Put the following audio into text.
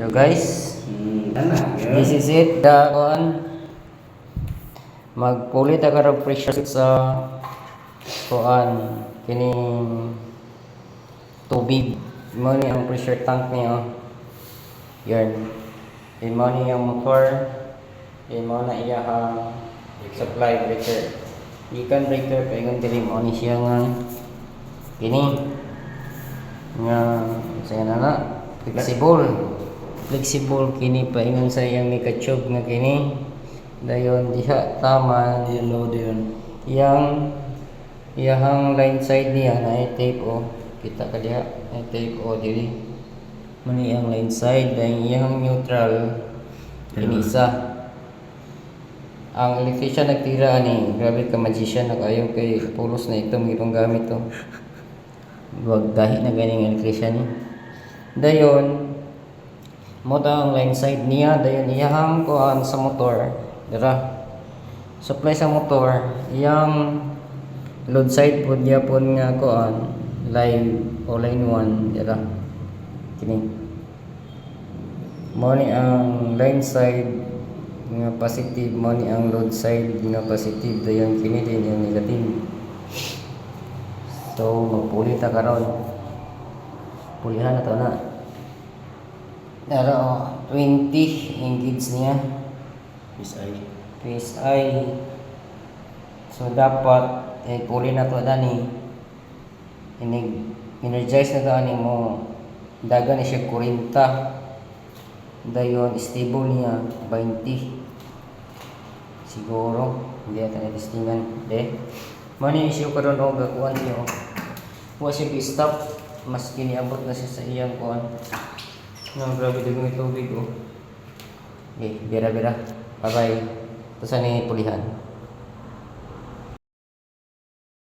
So guys, Ana, this is it. Daon magpulit ka ra pressure sa kuan kining tubig. Mo ni ang pressure tank niya. Yan. Mo ni ang motor. Mo na iya ang supply breaker. Gikan breaker paingon diri mo ni siya nga kini nga saya na flexible kini paingon sa iyang mikachog nga kini dayon diha tama yellow din. iyang line side niya na tape o kita ka diha ay tape o diri mani ang line side dayon iyang neutral kini isa ang electrician nagtira ani grabe ka magician na kayo kay pulos na ito gipang gamit to wag dahi na ganing electrician ni dayon mo ang line side niya dayon iyang kuan sa motor dira supply sa motor iyang load side pud niya pud nga kuan live o line 1 dira kini mo ni ang line side nga positive mo ni ang load side nga positive dayon kini din yung negative. So magpuli ta karon pulihan na to na pero 20 engage niya PSI so dapat puli na to dani energize na to ani mo dagan ni siya 40 dayon stable niya 20 siguro hindi ata na-testingan mani issue karon og gakuan niyo wa siya stop mas kiniabot na siya sa iyang kuan nga grabe dagong tubig okay bira bye bye to sa ni pulihan.